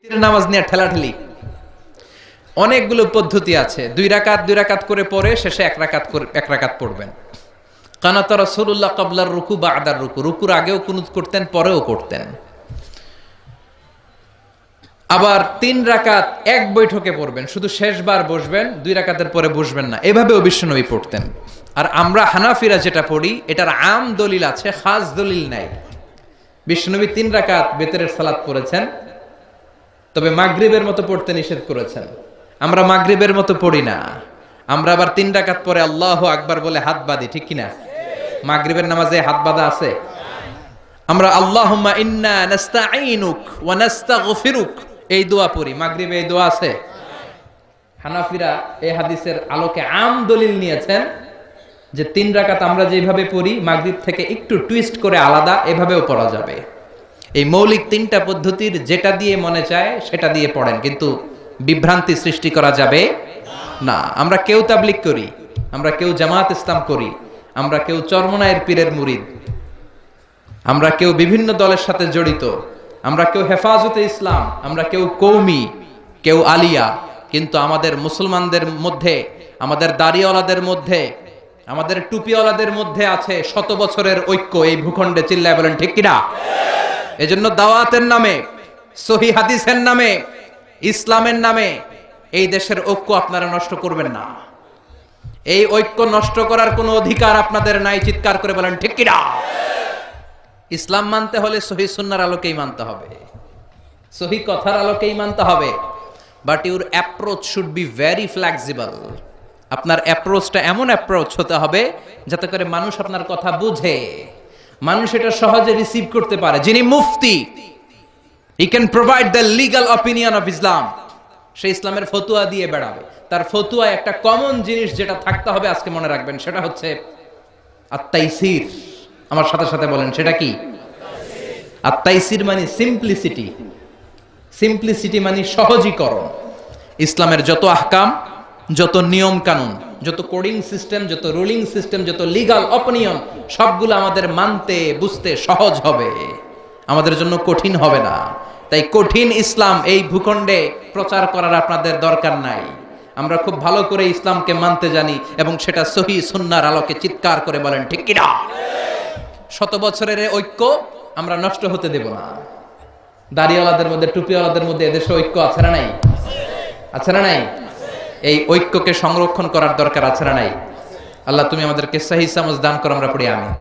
নামাজ নিয়ে ঠেলাঠেলি, অনেকগুলো পদ্ধতি আছে। 2 রাকাত করে পড়ে শেষে 1 রাকাত পড়বেন। কানাত রাসূলুল্লাহ ক্বাবলার রুকু বা'দার রুকু, রুকুর আগেও কুনুত করতেন, পরেও করতেন। আবার 3 রাকাত এক বৈঠকে পড়বেন, শুধু শেষবার বসবেন, 2 রাকাতের পরে বসবেন না, এভাবেও বিশ্বনবী পড়তেন। আর আমরা হানাফিরা যেটা পড়ি এটার আম দলিল আছে, খাস দলিল নাই। বিশ্বনবী 3 রাকাত বেতরের সালাত পড়েছেন, তবে মাগরিবের মতো পড়তে নিষেধ করেছেন। আমরা মাগরিবের মতো পড়ি না, আমরা আবার 3 রাকাত পরে আল্লাহু আকবার বলে হাত বাঁধি, ঠিক কিনা? মাগরিবের নামাজে হাত বাঁধা আছে? আমরা আল্লাহুম্মা ইন্না নাস্তাঈনুক ওয়া নাস্তাগফিরুক এই দোয়া পড়ি, মাগরিবে এই দোয়া আছে? হানাফিরা এই হাদিসের আলোকে আম দলিল নিয়েছেন যে 3 রাকাত আমরা যেভাবে পড়ি মাগরিব থেকে একটু টুইস্ট করে আলাদা, এভাবেও পড়া যাবে। এই মৌলিক 3টা পদ্ধতির যেটা দিয়ে মনে চায় সেটা দিয়ে পড়েন, কিন্তু বিভ্রান্তি সৃষ্টি করা যাবে না। আমরা কেউ তাবলীগ করি, আমরা কেউ জামাত ইসলাম করি, আমরা কেউ চরমনায়ের পীরের মুরিদ, আমরা কেউ বিভিন্ন দলের সাথে জড়িত, আমরা কেউ হেফাজতে ইসলাম, আমরা কেউ কৌমি, কেউ আলিয়া, কিন্তু আমাদের মুসলমানদের মধ্যে, আমাদের দাড়িওয়ালাদের মধ্যে, আমাদের টুপিওয়ালাদের মধ্যে আছে 100 বছরের ঐক্য। এই ভূখণ্ডে চিল্লায় বলেন ঠিক কিনা? এজন্য দাওয়াতের নামে, সহিহ হাদিসের নামে, ইসলামের নামে এই দেশের ঐক্য আপনারা নষ্ট করবেন না। এই ঐক্য নষ্ট করার কোনো অধিকার আপনাদের নাই, চিৎকার করে বলেন ঠিক কিনা? ইসলাম মানতে হলে সহিহ সুন্নাহর আলোকেই মানতে হবে, সহিহ কথার আলোকেই মানতে হবে। But your approach should be very flexible. আপনার অ্যাপ্রোচটা এমন অ্যাপ্রোচ হতে হবে যাতে করে মানুষ আপনার কথা বুঝে, মানুষ এটা সহজে রিসিভ করতে পারে। যিনি মুফতি, he can provide the legal opinion of Islam, সে ইসলামের ফতুয়া দিয়ে বেড়াবে। তার ফতুয়া একটা কমন জিনিস যেটা থাকতে হবে, আজকে মনে রাখবেন, সেটা হচ্ছে আত-তাইসির। আমার সাথে সাথে বলেন, সেটা কি? আত-তাইসির মানে সিম্পলিসিটি। সিম্পলিসিটি মানে সহজীকরণ। ইসলামের যত আহকাম, যত নিয়ম কানুন, যত কোডিং সিস্টেম, যত রুলিং সিস্টেম, যত লিগ্যাল অপিনিয়ন, সবগুলো আমাদের মানতে বুঝতে সহজ হবে, আমাদের জন্য কঠিন হবে না। তাই কঠিন ইসলাম এই ভূখণ্ডে প্রচার করার আপনাদের দরকার নাই। আমরা খুব ভালো করে ইসলামকে মানতে জানি, এবং সেটা সহিহ সুন্নাহর আলোকে চিৎকার করে বলেন ঠিক কিনা? 100 বছরের ঐক্য আমরা নষ্ট হতে দেব না। দাড়িওয়ালাদের মধ্যে, টুপিওয়ালাদের মধ্যে এদেশে ঐক্য আছে না নাই? আছে না নাই? এই ঐক্যকে সংরক্ষণ করার দরকার আছে না নাই? আল্লাহ তুমি আমাদেরকে সহিহ সমঝ দান করো, আমরা পড়ি আমিন।